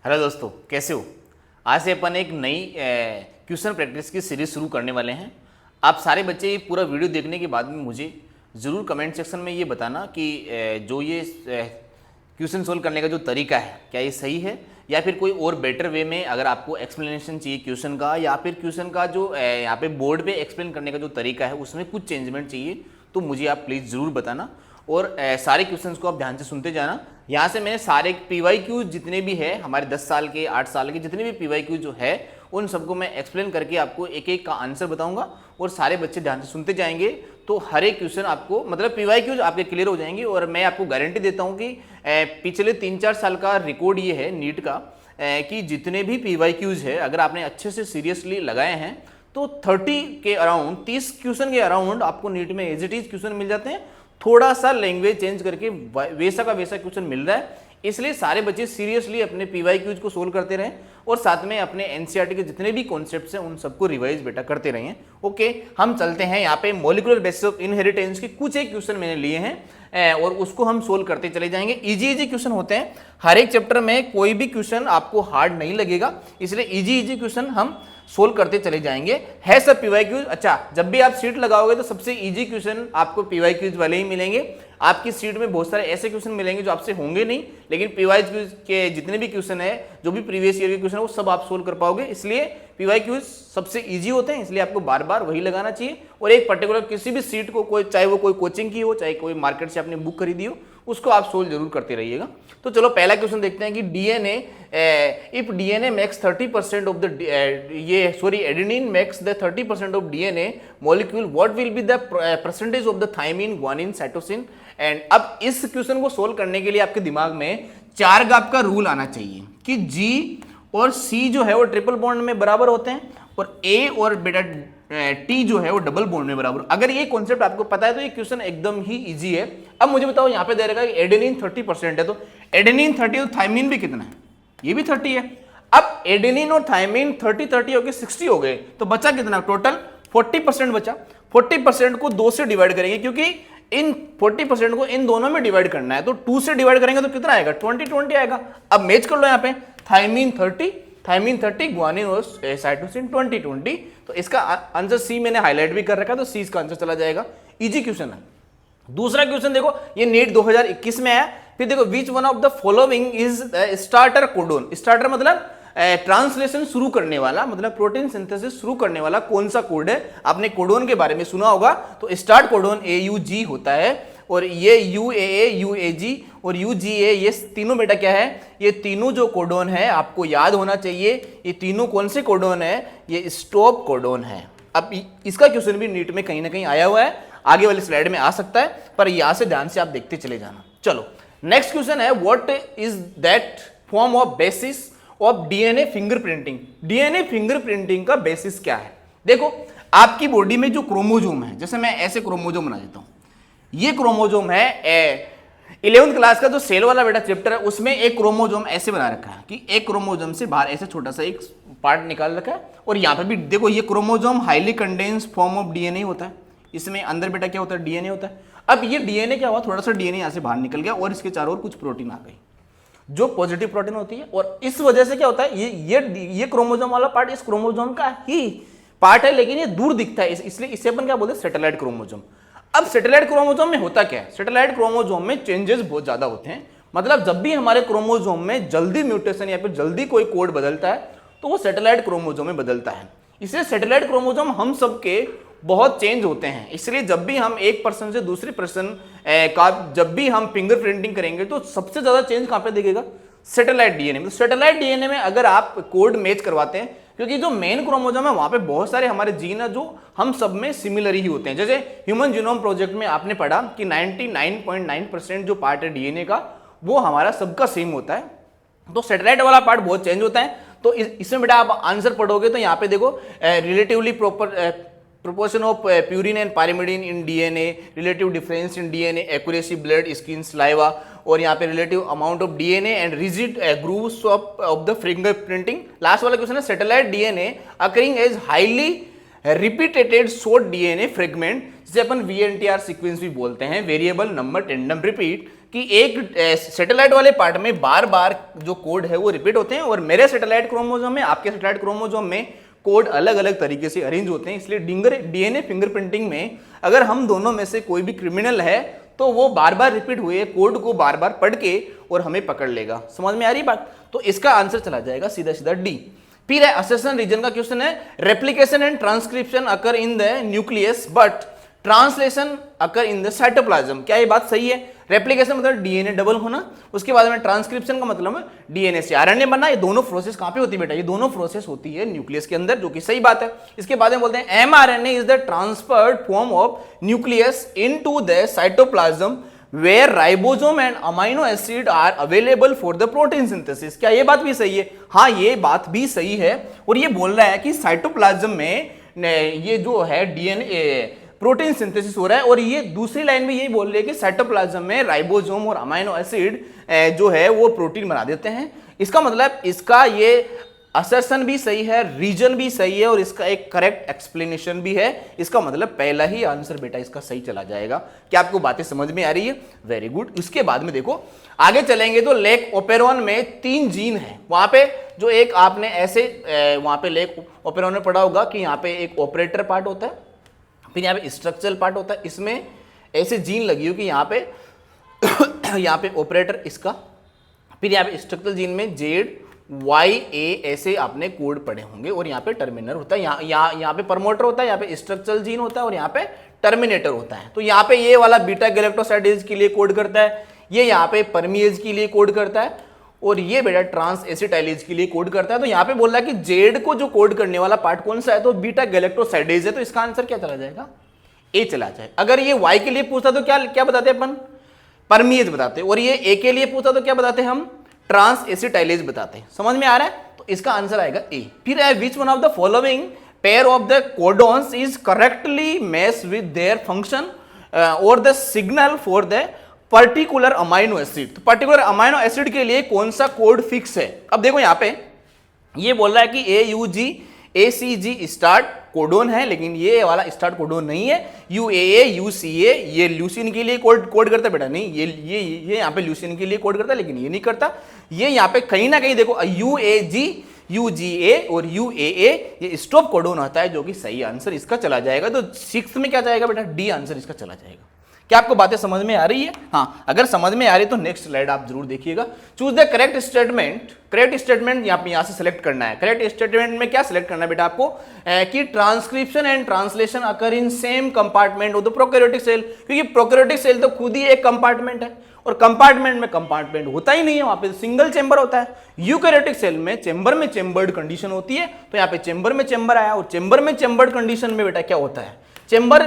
Hello दोस्तों, कैसे हो। आज से अपन एक नई क्वेश्चन प्रैक्टिस की सीरीज शुरू करने वाले हैं। आप सारे बच्चे ये पूरा वीडियो देखने के बाद में मुझे ज़रूर कमेंट सेक्शन में ये बताना कि जो ये क्वेश्चन सोल्व करने का जो तरीका है क्या ये सही है या फिर कोई और बेटर वे में अगर आपको एक्सप्लेनेशन चाहिए क्वेश्चन का, या फिर क्वेश्चन का जो यहाँ पे बोर्ड पे एक्सप्लेन करने का जो तरीका है उसमें कुछ चेंजमेंट चाहिए तो मुझे आप प्लीज़ ज़रूर बताना। और सारे क्वेश्चंस को आप ध्यान से सुनते जाना। यहाँ से मैंने सारे PYQ जितने भी है हमारे 10 साल के 8 साल के जितने भी PYQ जो है उन सबको मैं एक्सप्लेन करके आपको एक एक का आंसर बताऊंगा और सारे बच्चे ध्यान से सुनते जाएंगे तो हर एक क्वेश्चन आपको मतलब PYQ आपके क्लियर हो जाएंगे। और मैं आपको गारंटी देता हूँ कि पिछले 3-4 साल का रिकॉर्ड ये है नीट का कि जितने भी PYQs है अगर आपने अच्छे से सीरियसली लगाए हैं तो 30 के अराउंड 30 क्वेश्चन के अराउंड आपको नीट में एज इट इज क्वेश्चन मिल जाते हैं। थोड़ा सा लैंग्वेज चेंज करके वैसा का वैसा क्वेश्चन मिल रहा है। इसलिए सारे बच्चे सीरियसली अपने PYQs को सोल्व करते रहें और साथ में अपने NCERT के जितने भी कॉन्सेप्ट्स हैं उन सबको रिवाइज बेटा करते रहें। ओके, हम चलते हैं यहाँ पे मॉलिक्यूलर बेसिस ऑफ इनहेरिटेंस के कुछ एक क्वेश्चन मैंने लिए हैं और उसको हम सोल्व करते चले जाएंगे। इजी क्वेश्चन होते हैं, हर एक चैप्टर में कोई भी क्वेश्चन आपको हार्ड नहीं लगेगा, इसलिए इजी क्वेश्चन हम सोल्व करते चले जाएंगे। है सब PYQs। अच्छा, जब भी आप सीट लगाओगे तो सबसे इजी क्वेश्चन आपको PYQs वाले ही मिलेंगे। आपकी सीट में बहुत सारे ऐसे क्वेश्चन मिलेंगे जो आपसे होंगे नहीं, लेकिन PYQs के जितने भी क्वेश्चन है जो भी प्रीवियस ईयर के क्वेश्चन है वो सब आप सोल्व कर पाओगे। इसलिए PYQs सबसे इजी होते हैं, इसलिए आपको बार बार वही लगाना चाहिए। और एक पर्टिकुलर किसी भी सीट को कोई चाहे वो कोई कोचिंग की हो चाहे कोई मार्केट से आपने बुक खरीदी हो उसको आप सोल्व जरूर करते रहिएगा। तो चलो पहला क्वेश्चन देखते हैं कि DNA if DNA makes 30% of the adenine makes the 30% of DNA molecule what will be the percentage of the thymine, guanine, cytosine. And अब इस क्वेश्चन को सोल्व करने के लिए आपके दिमाग में 4 गैप का रूल आना चाहिए कि G और C जो है वो ट्रिपल बॉन्ड में बराबर होते हैं और A और बेटा T जो है वो डबल बॉन्ड में बराबर। अगर ये कॉन्सेप्ट आपको पता है तो ये क्वेश्चन एकदम ही इजी है। अब मुझे बताओ यहाँ पे दे रखा है कि एडेनिन 30% है तो एडेनिन 30 और थायमिन भी कितना है, ये भी 30 है। अब एडेनिन और थायमिन 30 हो गए 60 हो गए तो बचा कितना, टोटल 40% बचा। 40% को 2 से डिवाइड करेंगे क्योंकि इन 40% को इन दोनों में डिवाइड करना है तो 2 से डिवाइड करेंगे तो कितना आएगा, 20 आएगा। अब मैच कर लो यहाँ पे थायमिन 30, ग्वानिन और साइटोसिन 20। तो इसका आंसर सी मैंने हाईलाइट भी कर रखा है तो सी इसका आंसर चला जाएगा। इजी क्वेश्चन है। दूसरा क्वेश्चन देखो, ये नीट 2021 में आया। फिर देखो विच one of the following is starter codon. Starter मतलब ट्रांसलेशन शुरू करने वाला, मतलब प्रोटीन सिंथेसिस शुरू करने वाला कौन सा कोड है। आपने कोडोन के बारे में सुना होगा तो स्टार्ट कोडोन AUG होता है और ये UAA, UAG और UGA ये तीनों बेटा क्या है, ये तीनों जो कोडोन है आपको याद होना चाहिए। ये तीनों कौन से कोडोन है, ये स्टॉप कोडोन है। अब इसका क्वेश्चन भी नीट में कहीं ना कहीं आया हुआ है, आगे वाली स्लाइड में आ सकता है, पर यहां से ध्यान से आप देखते चले जाना। चलो नेक्स्ट क्वेश्चन है, what is that form of basis of DNA fingerprinting. DNA fingerprinting का बेसिस क्या है। देखो आपकी बॉडी में जो क्रोमोजोम है, जैसे मैं ऐसे क्रोमोजोम बना देता हूं, ये क्रोमोजोम है 11th क्लास का जो सेल वाला बेटा चैप्टर है उसमें एक क्रोमोजोम ऐसे बना रखा है कि एक क्रोमोजोम से बाहर ऐसे छोटा सा एक पार्ट निकाल रखा है और यहाँ पे भी देखो ये chromosome highly condense form of DNA होता है। इसमें अंदर बेटा क्या होता है, DNA होता है। अब ये DNA क्या हुआ, थोड़ा सा DNA यहाँ से बाहर निकल गया और इसके चारों ओर कुछ प्रोटीन आ गई जो पॉजिटिव प्रोटीन होती है और इस वजह से क्या होता है, ये क्रोमोजोम वाला पार्ट इस क्रोमोजोम का ही पार्ट है लेकिन ये दूर दिखता है, इसलिए इसे अपन क्या बोलते हैं, सैटेलाइट क्रोमोजोम। अब सैटेलाइट क्रोमोजोम में होता क्या है, सैटेलाइट क्रोमोजोम में चेंजेस बहुत ज्यादा होते हैं। मतलब जब भी हमारे क्रोमोजोम में जल्दी म्यूटेशन या फिर जल्दी कोई कोड बदलता है तो वो सैटेलाइट क्रोमोजोम में बदलता है। इसलिए सैटेलाइट क्रोमोजोम हम सबके बहुत चेंज होते हैं। इसलिए जब भी हम एक पर्सन से दूसरे पर्सन का जब भी हम फिंगरप्रिंटिंग करेंगे तो सबसे ज्यादा चेंज कहां पे दिखेगा, सैटेलाइट DNA में। सैटेलाइट DNA में अगर आप कोड मैच करवाते हैं, क्योंकि जो मेन क्रोमोजोम है वहां पे बहुत सारे हमारे जीन है जो हम सब में सिमिलर ही होते हैं। जैसे ह्यूमन जीनोम प्रोजेक्ट में आपने पढ़ा कि 99.9% जो पार्ट है DNA का वो हमारा सबका सेम होता है। तो सैटेलाइट वाला पार्ट बहुत चेंज होता है। तो इसमें बेटा आप आंसर पढ़ोगे तो यहाँ पे देखो relatively proportion of purine and pyrimidine in DNA, relative difference in DNA, accuracy, blood, skin, saliva और यहाँ पे relative amount of DNA and rigid grooves of the fingerprinting। Last वाला क्वेश्चन है satellite DNA occurring as highly repeated short DNA fragment जिसे अपन VNTR sequence भी बोलते हैं, variable number tandem repeat, कि एक सैटेलाइट वाले पार्ट में बार बार जो कोड है वो रिपीट होते हैं, और मेरे सैटेलाइट क्रोमोसोम में, आपके सैटेलाइट क्रोमोसोम में कोड अलग अलग तरीके से अरेंज होते हैं। इसलिए डीएनए फिंगरप्रिंटिंग में अगर हम दोनों में से कोई भी क्रिमिनल है तो वो बार बार रिपीट हुए कोड को बार बार पढ़ के और हमें पकड़ लेगा। समझ में आ रही बात? तो इसका आंसर चला जाएगा सीधा सीधा डी। फिर है असर्शन रीजन का क्वेश्चन है, replication and transcription occur in the nucleus but translation occur in the cytoplasm. क्या ये बात सही है? रेप्लिकेशन मतलब डीएनए डबल होना, उसके बाद में ट्रांसक्रिप्शन का मतलब है डीएनए से आरएनए बनना। ये दोनों प्रोसेस कहां पे होती है बेटा? ये दोनों प्रोसेस होती है न्यूक्लियस के अंदर, जो कि सही बात है। इसके बाद में बोलते हैं mRNA is the transferred form of nucleus into the cytoplasm where ribosome and amino acid are available for the protein synthesis. क्या ये बात भी सही है? हाँ, ये बात भी सही है। और ये बोल रहा है कि साइटोप्लाज्म में ये जो है डीएनए प्रोटीन सिंथेसिस हो रहा है, और ये दूसरी लाइन में यही बोल रहे हैं कि साइटोप्लाज्म में राइबोसोम और अमाइनो एसिड जो है वो प्रोटीन बना देते हैं। इसका मतलब इसका ये असर्शन भी सही है, रीजन भी सही है, और इसका एक करेक्ट एक्सप्लेनेशन भी है। इसका मतलब पहला ही आंसर बेटा इसका सही चला जाएगा। क्या आपको बातें समझ में आ रही है? Very good. उसके बाद में देखो आगे चलेंगे तो लेक ओपेरॉन में 3 जीन है। वहां पे जो एक आपने ऐसे वहां पे लेक ओपेरॉन में पढ़ा होगा कि यहाँ पे एक ऑपरेटर पार्ट होता है, फिर यहाँ पे स्ट्रक्चरल पार्ट होता है। इसमें ऐसे जीन लगी हो कि यहाँ पे यहाँ पे ऑपरेटर इसका, फिर यहाँ पे स्ट्रक्चरल जीन में ZYA ऐसे आपने कोड पढ़े होंगे, और यहाँ पे टर्मिनर होता है, यहाँ पे प्रमोटर होता है, यहाँ पे स्ट्रक्चरल जीन होता है, और यहाँ पे टर्मिनेटर होता है। तो यहाँ पे ये वाला बीटा गैलेक्टोसाइडेज के लिए कोड करता है, ये यहाँ पे परमीएज के लिए कोड करता है, और ये बेटा ट्रांस एसिटाइलेज के लिए कोड करता है। तो यहाँ पे बोल रहा है कि जेड को जो कोड करने वाला पार्ट कौन सा है? तो बीटा गैलेक्टोसाइडेज है। तो इसका आंसर क्या चला जाएगा? ए चला जाए। अगर ये वाई के लिए पूछता तो क्या क्या बताते अपन? परमीएज बताते। और ये ए के लिए पूछता तो क्या बताते हम? ट्रांस एसिटाइलेज बताते। समझ में आ रहा है? तो इसका आंसर आएगा ए। फिर है which one of the following pair of the codons is correctly match with their function और the signal for the particular amino acid. तो पर्टिकुलर अमाइनो एसिड के लिए कौन सा कोड फिक्स है? अब देखो यहाँ पे ये बोल रहा है कि AUG स्टार्ट कोडोन है, लेकिन ये वाला स्टार्ट कोडोन नहीं है। UAA UCA ये ल्यूसीन के लिए कोड करता है बेटा, नहीं ये यहाँ पे ल्यूसीन के लिए कोड करता है, लेकिन ये नहीं करता। ये यहाँ पे कहीं ना कहीं देखो UAG UGA और UAA ये स्टॉप कोडोन होता है, जो कि सही आंसर इसका चला जाएगा। तो 6th में क्या जाएगा बेटा? डी आंसर इसका चला जाएगा। क्या आपको बातें समझ में आ रही है? हाँ, अगर समझ में आ रही है तो नेक्स्ट स्लाइड आप जरूर देखिएगा। Choose the correct statement. Correct statement यहाँ से सिलेक्ट करना है। करेक्ट स्टेटमेंट में क्या सिलेक्ट करना है बेटा आपको? कि transcription and translation occur in same compartment of the prokaryotic cell. क्योंकि प्रोकैरियोटिक सेल तो खुद ही एक कंपार्टमेंट है, और कंपार्टमेंट में कंपार्टमेंट होता ही नहीं है, वहां पे सिंगल चेंबर होता है। यूकैरियोटिक सेल में चेंबर्ड कंडीशन होती है। तो यहाँ पे चेंबर में चेंबर आया, और चेंबर में चेंबर्ड कंडीशन में बेटा क्या होता है? चेंबर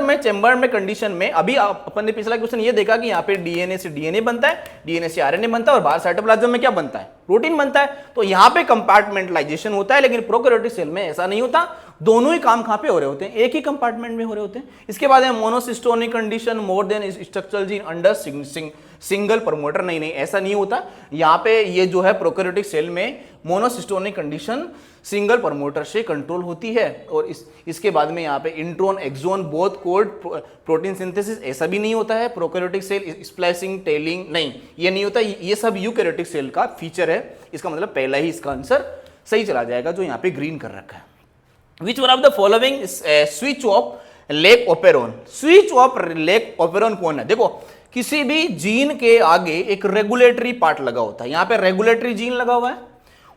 में कंडीशन में अभी अपन ने पिछला क्वेश्चन ये देखा कि यहाँ पे डीएनए से डीएनए बनता है, डीएनए से आरएनए बनता है, और बाहर साइटोप्लाज्म में क्या बनता है? प्रोटीन बनता है। तो यहाँ पे कंपार्टमेंटलाइजेशन होता है, लेकिन प्रोकैरियोटिक सेल में ऐसा नहीं होता। दोनों ही काम कहाँ पे हो रहे होते हैं? एक ही कंपार्टमेंट में हो रहे होते हैं। इसके बाद है monocistronic condition more than structural gene under single promoter. नहीं, ऐसा नहीं होता। यहाँ पे ये जो है प्रोकैरियोटिक सेल में मोनोसिस्टोनिक कंडीशन सिंगल प्रमोटर से कंट्रोल होती है, और इसके बाद में यहाँ पे intron exon both code protein synthesis. ऐसा भी नहीं होता है। प्रोकैरियोटिक सेल स्प्लाइसिंग टेलिंग नहीं, ये नहीं होता। ये सब यूकैरियोटिक सेल का फीचर है। इसका मतलब पहला ही इसका आंसर सही चला जाएगा, जो यहाँ पे ग्रीन कर रखा है। Which one of the following switch off lake operon. Switch off lake operon कौन है? देखो किसी भी जीन के आगे एक रेगुलेटरी पार्ट लगा होता है। यहाँ पे रेगुलेटरी जीन लगा हुआ है,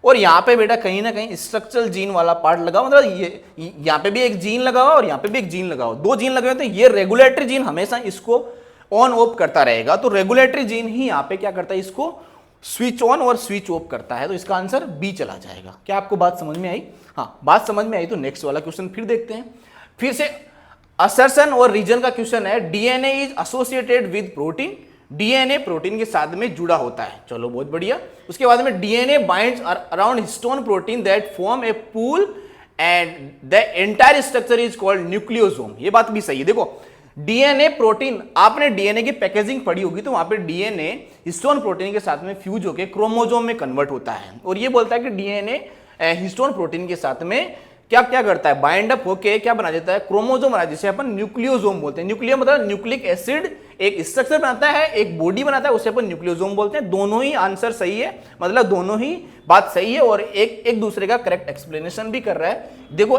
और यहाँ पे बेटा कहीं ना कहीं स्ट्रक्चरल जीन वाला पार्ट लगा हुआ। मतलब ये यहाँ पे भी एक जीन लगा हुआ और यहाँ पे भी एक जीन लगा हुआ, 2 जीन लगे हुए। तो ये रेगुलेटरी जीन हमेशा इसको ऑन ऑफ करता रहेगा। तो रेगुलेटरी जीन ही यहाँ पे क्या करता है? इसको स्विच ऑन और स्विच ऑफ करता है। तो इसका आंसर बी चला जाएगा। क्या आपको बात समझ में आई? हाँ, बात समझ में आई तो नेक्स्ट वाला क्वेश्चन फिर देखते हैं। फिर से असर्शन और रीजन का क्वेश्चन है। DNA is associated with protein. DNA protein के साथ में जुड़ा होता है। चलो बहुत बढ़िया। उसके बाद में DNA binds around histone protein that form A pool and the entire structure is called nucleosome. ये बात भी सही है। देखो डीएनए प्रोटीन, आपने डीएनए की पैकेजिंग पढ़ी होगी, तो वहां पे डीएनए हिस्टोन प्रोटीन के साथ में फ्यूज होकर क्रोमोसोम में कन्वर्ट होता है। और ये बोलता है कि डीएनए हिस्टोन प्रोटीन के साथ में क्या क्या करता है, बाइंड अप होके क्या बना देता है, क्रोमोसोम बना, जिसे अपन न्यूक्लियोसोम बोलते हैं। न्यूक्लियो मतलब न्यूक्लिक एसिड एक स्ट्रक्चर बनाता है, एक बॉडी बनाता है, उसे अपन न्यूक्लियोसोम बोलते हैं। दोनों ही आंसर सही है, मतलब दोनों ही बात सही है और एक दूसरे का करेक्ट एक्सप्लेनेशन भी कर रहा है। देखो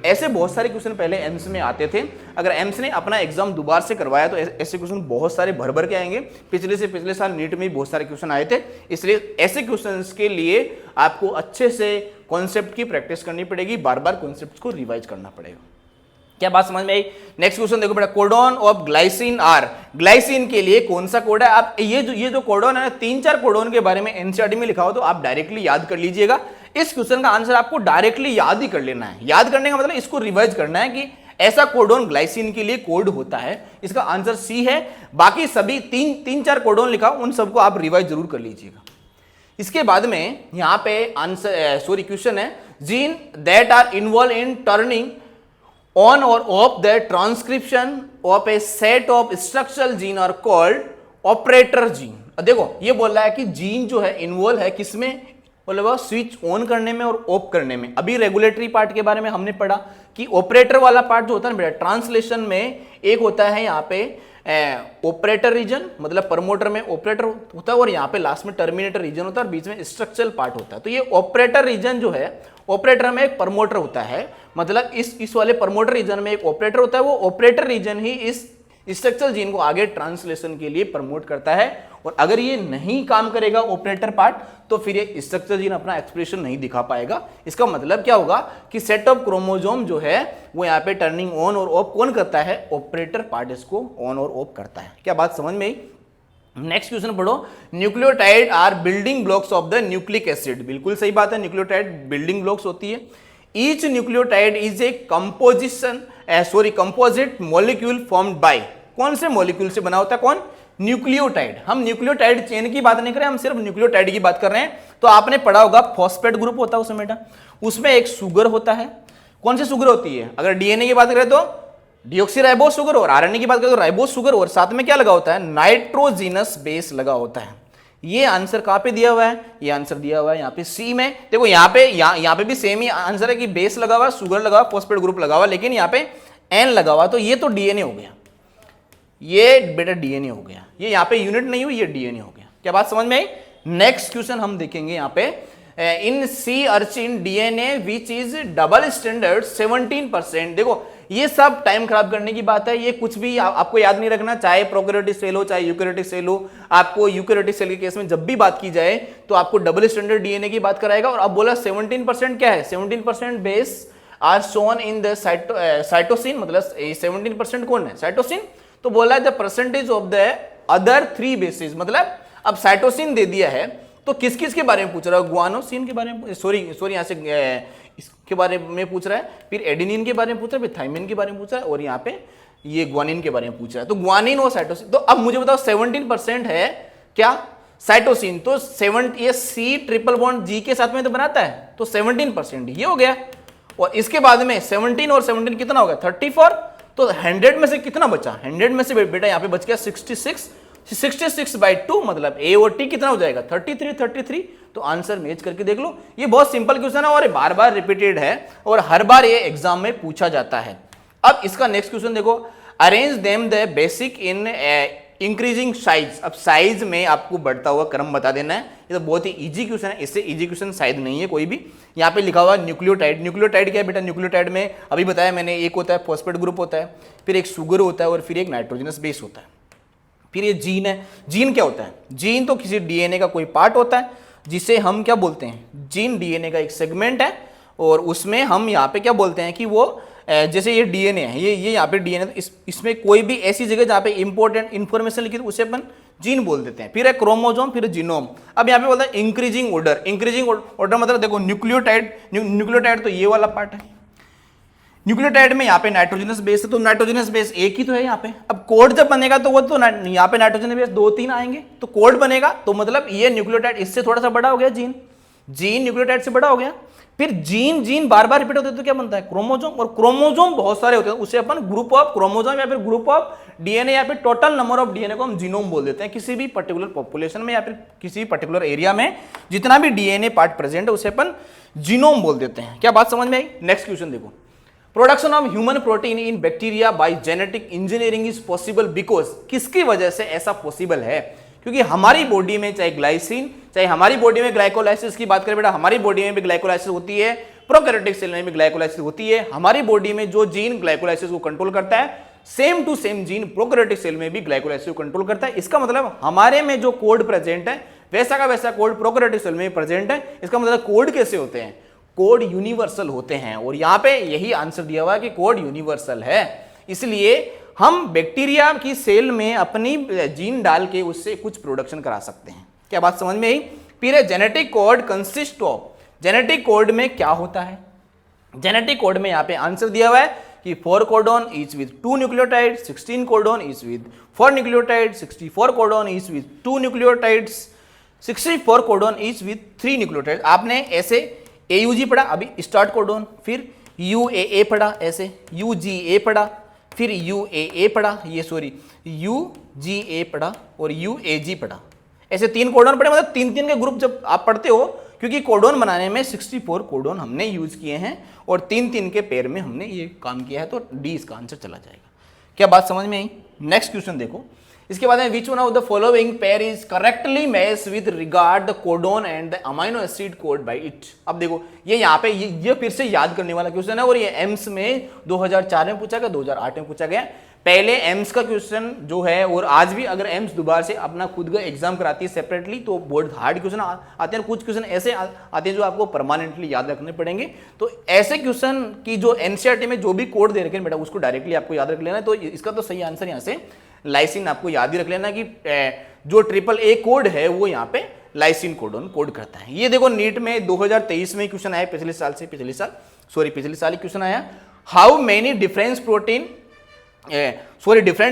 ऐसे बहुत सारे क्वेश्चन पहले एम्स में आते थे। अगर एम्स ने अपना एग्जाम दोबारा से करवाया तो ऐसे क्वेश्चन बहुत सारे भर भर के आएंगे। पिछले साल नीट में भी बहुत सारे क्वेश्चन आए थे, इसलिए ऐसे क्वेश्चंस के लिए आपको अच्छे से कॉन्सेप्ट की प्रैक्टिस करनी पड़ेगी, बार बार कॉन्सेप्ट को रिवाइज करना पड़ेगा। क्या बात समझ में आई? नेक्स्ट क्वेश्चन देखो बेटा, codon of glycine are, glycine के लिए कौन सा कोड है? आप ये जो कोडोन है, 3-4 कोडोन के बारे में एनसीईआरटी में लिखा हो तो आप डायरेक्टली याद कर लीजिएगा। इस क्वेश्चन का आंसर आपको डायरेक्टली याद ही कर लेना है। याद करने का मतलब इसको रिवाइज करना है कि ऐसा कोडोन ग्लाइसिन के लिए कोड होता है। इसका आंसर सी है। बाकी सभी 3-4 कोडोन लिखा, उन सबको आप रिवाइज जरूर कर लीजिएगा। इसके बाद में यहां पे आंसर क्वेश्चन है, gene that are involve in turning on और off the transcription of a set of structural gene are called operator gene. देखो ये बोल रहा है कि जीन जो है इन्वॉल्व है किसमें, मतलब स्विच ऑन करने में और ऑफ करने में। अभी रेगुलेटरी पार्ट के बारे में हमने पढ़ा कि ऑपरेटर वाला पार्ट जो होता है ना बेटा, ट्रांसलेशन में एक होता है यहाँ पे ऑपरेटर रीजन, मतलब प्रमोटर में ऑपरेटर होता है और यहाँ पे लास्ट में टर्मिनेटर रीजन होता है और बीच में स्ट्रक्चरल पार्ट होता है। तो ये ऑपरेटर रीजन जो है, ऑपरेटर में एक प्रमोटर होता है, मतलब इस वाले प्रमोटर रीजन में एक ऑपरेटर होता है। वो ऑपरेटर रीजन ही इस स्ट्रक्चरल जीन को आगे ट्रांसलेशन के लिए प्रमोट करता है। और अगर ये नहीं काम करेगा ऑपरेटर पार्ट, तो फिर ये स्ट्रक्चर जीन अपना एक्सप्रेशन नहीं दिखा पाएगा। इसका मतलब क्या होगा कि सेट ऑफ क्रोमोसोम जो है वो यहाँ पे टर्निंग ऑन और ऑफ कौन करता है, ऑपरेटर पार्ट इसको ऑन और ऑफ करता है। क्या बात समझ में आई? नेक्स्ट क्वेश्चन पढ़ो, nucleotide are building blocks of the nucleic acid. बिल्कुल सही बात है, न्यूक्लियोटाइड बिल्डिंग ब्लॉक्स होती है। Each nucleotide is a composite molecule formed by, कौन से मॉलिक्यूल से बना होता है, कौन, न्यूक्लियोटाइड। हम न्यूक्लियोटाइड चेन की बात नहीं कर रहे, हम सिर्फ न्यूक्लियोटाइड की बात कर रहे हैं। तो आपने पढ़ा होगा फॉस्फेट ग्रुप होता है उसमें बेटा, उसमें एक सुगर होता है। कौन सी सुगर होती है? अगर डीएनए की बात करें तो डीऑक्सीराइबोस शुगर, और आरएनए की बात करें तो राइबोस शुगर, और साथ में क्या लगा होता है, नाइट्रोजिनस बेस लगा होता है। ये आंसर कहां पे दिया हुआ है? ये आंसर दिया हुआ है यहाँ पे सी में। देखो यहाँ पे भी सेम ही आंसर है कि बेस लगा हुआ, शुगर लगा हुआ, फॉस्फेट ग्रुप लगा हुआ, लेकिन यहाँ पे एन लगा हुआ। तो ये तो डीएनए हो गया, ये बेटा डीएनए हो गया। ये यहाँ पे यूनिट नहीं हुई, ये डीएनए हो गया। क्या बात समझ में आई? नेक्स्ट क्वेश्चन हम देखेंगे यहाँ पे, in sea urchin DNA which is double standard 17%। देखो ये सब टाइम खराब करने की बात है, ये कुछ भी आपको याद नहीं रखना, चाहे प्रोकैरियोटिक सेल हो चाहे यूकैरियोटिक सेल हो। आपको यूकैरियोटिक सेल के केस में जब भी बात की जाए तो आपको डबल स्टैंडर्ड डीएनए की बात कराएगा। और अब बोला 17% क्या है, 17% base are shown in the cytosine, मतलब 17% कौन है, साइटोसिन। तो बोला है the percentage of the other 3 bases, मतलब अब साइटोसिन दे दिया है तो किस किस के बारे में पूछ रहा है, गुआनोसिन के बारे में, सॉरी यहाँ से इसके बारे में पूछ रहा है, फिर एडेनिन के बारे में पूछ रहा है, फिर थाइमिन के बारे में पूछ रहा है, और यहाँ पे ये ग्वानिन के बारे में पूछ रहा है। तो ग्वानिन और साइटोसिन, तो अब मुझे बताओ 17% है क्या, साइटोसिन। तो 7 ये सी ट्रिपल बॉन्ड जी के साथ में तो बनाता है, तो 17% ये हो गया। और इसके बाद में 17 और 17 कितना हो गया, 34। तो 100 में से कितना बचा, 100 में से बेटा यहाँ पे बच गया 66/2, मतलब ए और टी कितना हो जाएगा, 33। तो आंसर मैच करके देख लो। ये बहुत सिंपल क्वेश्चन है और बार बार रिपीटेड है और हर बार ये एग्जाम में पूछा जाता है। अब इसका नेक्स्ट क्वेश्चन देखो, arrange them the basic in increasing size. अब साइज में आपको बढ़ता हुआ क्रम बता देना है। ये तो बहुत ही इजी क्वेश्चन है, इससे इजी क्वेश्चन शायद नहीं है कोई भी। यहाँ पे लिखा हुआ न्यूक्लियोटाइड। न्यूक्लियोटाइड क्या है बेटा, न्यूक्लियोटाइड में अभी बताया मैंने, एक होता है फॉस्फेट ग्रुप होता है, फिर एक शुगर होता है और फिर एक नाइट्रोजनस बेस होता है, फिर ये जीन है। जीन क्या होता है, जीन तो किसी डीएनए का कोई पार्ट होता है जिसे हम क्या बोलते हैं, जीन डीएनए का एक सेगमेंट है। और उसमें हम यहाँ पे क्या बोलते हैं कि वो जैसे ये डीएनए है, ये यहाँ पे डीएनए, तो इसमें कोई भी ऐसी जगह जहाँ पे इंपॉर्टेंट इन्फॉर्मेशन लिखी तो उसे अपन जीन बोल देते हैं। फिर है क्रोमोसोम, फिर जीनोम। अब यहाँ पे बोलता है इंक्रीजिंग ऑर्डर। इंक्रीजिंग ऑर्डर मतलब देखो न्यूक्लियोटाइड तो ये वाला पार्ट है। न्यूक्लियोटाइड में यहाँ पे नाइट्रोजनस बेस है, तो नाइट्रोजनस बेस एक ही तो है यहाँ पे। अब कोड जब बनेगा तो वो तो यहाँ पे नाइट्रोजनस बेस 2-3 आएंगे तो कोड बनेगा, तो मतलब ये न्यूक्लियोटाइड इससे थोड़ा सा बड़ा हो गया जीन। जीन न्यूक्लियोटाइड से बड़ा हो गया। फिर जीन जीन बार बार रिपीट होते हैं तो क्या बनता है, क्रोमोजोम, और क्रोमोजोम बहुत सारे होते हैं, उसे अपन ग्रुप ऑफ क्रोमोजोम या फिर ग्रुप ऑफ डीएनए या फिर टोटल नंबर ऑफ डीएनए को हम जीनोम बोल देते हैं। किसी भी पर्टिकुलर पॉपुलेशन में या फिर किसी पर्टिकुलर एरिया में जितना भी डीएनए पार्ट प्रेजेंट है उसे अपन जीनोम बोल देते हैं। क्या बात समझ में आई? नेक्स्ट क्वेश्चन देखो, production of human protein in bacteria by genetic engineering is possible because, किसकी वजह से ऐसा पॉसिबल है? क्योंकि हमारी बॉडी में चाहे ग्लाइसिन, चाहे हमारी बॉडी में ग्लाइकोलाइसिस की बात करें बेटा, हमारी बॉडी में भी ग्लाइकोलाइसिस होती है, प्रोकैरियोटिक सेल में भी ग्लाइकोलाइसिस होती है। हमारी बॉडी में जो जीन ग्लाइकोलाइसिस को कंट्रोल करता है, same to same gene prokaryotic cell में भी ग्लाइकोलाइसिस को कंट्रोल करता है। इसका मतलब हमारे में जो कोड प्रेजेंट है वैसा का वैसा कोड प्रोकैरियोटिक सेल में प्रेजेंट है। इसका मतलब कोड कैसे होते हैं? कोड यूनिवर्सल होते हैं, और यहां पे यही आंसर दिया हुआ है कि कोड यूनिवर्सल है। इसलिए हम बैक्टीरिया की सेल में अपनी जीन डाल के उससे कुछ प्रोडक्शन करा सकते हैं। क्या बात समझ में आई? फिर genetic code consist of, genetic code में क्या होता है? जेनेटिक कोड में यहां पे आंसर दिया हुआ है कि 4 codon is with 2 nucleotide, 16 codon is with 4 nucleotide, 64 codon is with 2 nucleotides, 64 codon is with 3 nucleotide. आपने ऐसे AUG पढ़ा, अभी स्टार्ट कोडॉन, फिर UAA पढ़ा, ऐसे UGA पढ़ा, फिर UAA पढ़ा, ये सॉरी UGA पढ़ा और UAG पढ़ा। ऐसे 3 कोडॉन पढ़े, मतलब 3-3 के ग्रुप जब आप पढ़ते हो, क्योंकि कोडॉन बनाने में 64 कोडॉन हमने यूज किए हैं और 3-3 के पेयर में हमने ये काम किया है, तो डी इसका आंसर चला जाएगा। क्या बात समझ में आई? नेक्स्ट क्वेश्चन देखो, इसके बाद में which one of the following pair is correctly match with regard the codon and the amino acid code by it. अब देखो ये यहाँ पे ये फिर से याद करने वाला क्वेश्चन है, और ये एम्स में 2004 में पूछा गया, 2008 में पूछा गया। पहले एम्स का क्वेश्चन जो है, और आज भी अगर एम्स दोबारा से अपना खुद का एग्जाम कराती है सेपरेटली, तो बोर्ड हार्ड क्वेश्चन आते हैं, कुछ क्वेश्चन ऐसे आते हैं जो आपको परमानेंटली याद रखने पड़ेंगे। तो ऐसे क्वेश्चन की जो एनसीईआरटी में जो भी कोड दे रखे हैं बेटा, उसको डायरेक्टली आपको याद रख लेना है। तो इसका तो सही आंसर यहाँ से लाइसिन, आपको याद ही रख लेना कि जो AAA कोड है वो यहाँ पे लाइसिन कोडॉन कोड करता है। ये देखो नीट में 2023 में क्वेश्चन आया, पिछले साल ही क्वेश्चन आया, how many different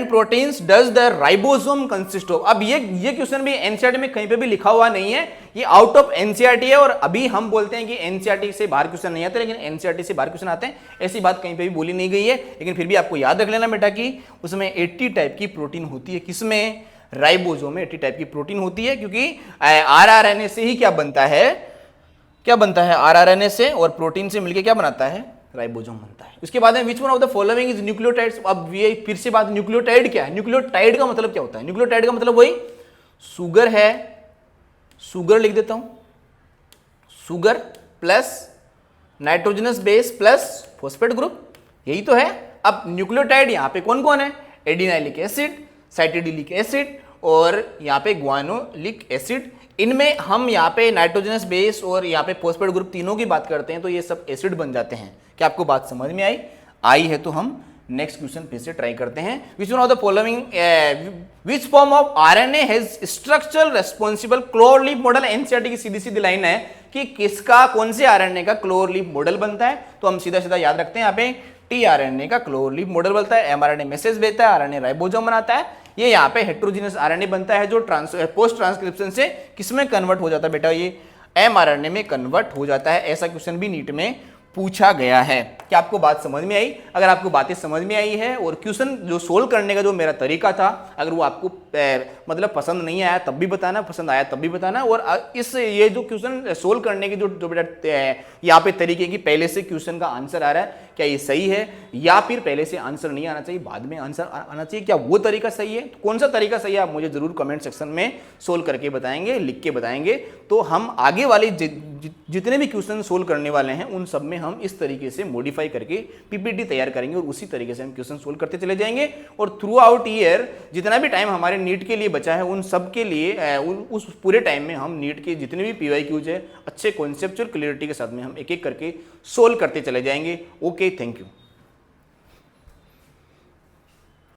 proteins does the ribosome consist of. अब ये क्वेश्चन भी एनसीईआरटी में कहीं पे भी लिखा हुआ नहीं है, ये आउट ऑफ एनसीईआरटी है, और अभी हम बोलते हैं कि एनसीईआरटी से बाहर क्वेश्चन नहीं आते, लेकिन एनसीईआरटी से बाहर क्वेश्चन आते हैं। ऐसी बात कहीं पे भी बोली नहीं गई है, लेकिन फिर भी आपको याद रख लेना बेटा कि उसमें 80 टाइप की प्रोटीन होती है। किसमें? राइबोसोम में 80 टाइप की प्रोटीन होती है, क्योंकि आरआरएनए से ही क्या बनता है आरआरएनए से, और प्रोटीन से मिलकर क्या बनाता है? राइबोसोम बनता है। उसके बाद में which one of the following is nucleotides. अब ये फिर से बात, न्यूक्लियोटाइड क्या है? न्यूक्लियोटाइड का मतलब क्या होता है? न्यूक्लियोटाइड का मतलब वही सुगर है, सुगर लिख देता हूं, sugar plus nitrogenous base plus phosphate group, यही तो है। अब न्यूक्लियोटाइड यहां पे कौन कौन है? एडिनाइलिक एसिड, साइटिडिलिक एसिड और यहाँ पे ग्वानोलिक एसिड। इनमें हम यहाँ पे नाइट्रोजनस बेस और यहाँ पे फॉस्फेट ग्रुप तीनों की बात करते हैं, तो ये सब एसिड बन जाते हैं। क्या आपको बात समझ में आई है? तो हम नेक्स्ट क्वेश्चन फिर से ट्राई करते हैं। Which one of the following, which form of RNA has structural responsible clover leaf model. NCERT की सीधी सीधी लाइन है कि किसका, कौन से आरएनए का क्लोर लीफ मॉडल बनता है, तो हम सीधा सीधा याद रखते हैं यहाँ पे टीआरएनए का क्लोर लीफ मॉडल बनता है, एमआरएनए मैसेज भेजता है, आरएनए राइबोसोम बनाता है, ये यहाँ पे हेट्रोजीनियस आरएनए बनता है जो पोस्ट ट्रांसक्रिप्शन से किसमें कन्वर्ट हो जाता है बेटा? ये एमआरएनए में कन्वर्ट हो जाता है। ऐसा क्वेश्चन भी नीट में पूछा गया है। क्या आपको बात समझ में आई? अगर आपको बातें समझ में आई है और क्वेश्चन जो सोल्व करने का जो मेरा तरीका था, अगर वो आपको मतलब पसंद नहीं आया तब भी बताना, पसंद आया तब भी बताना। और इस ये जो क्वेश्चन सोल्व करने की जो बेटा यहाँ पे तरीके की पहले से क्वेश्चन का आंसर आ रहा है, क्या ये सही है, या फिर पहले से आंसर नहीं आना चाहिए बाद में आंसर आना चाहिए, क्या वो तरीका सही है? कौन सा तरीका सही है आप मुझे जरूर कमेंट सेक्शन में सोल्व करके बताएंगे, लिख के बताएंगे। तो हम आगे वाले जितने भी क्वेश्चन सोल्व करने वाले हैं उन सब में हम इस तरीके से मॉडिफाई करके पीपीटी तैयार करेंगे और उसी तरीके से हम क्वेश्चन सोल्व करते चले जाएंगे। और थ्रू आउट ईयर जितना भी टाइम हमारे नीट के लिए बचा है, उन सब के लिए उस पूरे टाइम में हम नीट के जितने भी पीवाईक्यूज है अच्छे कॉन्सेप्चुअल क्लियरिटी के साथ में हम एक एक करके सोल्व करते चले जाएंगे। Okay, thank you.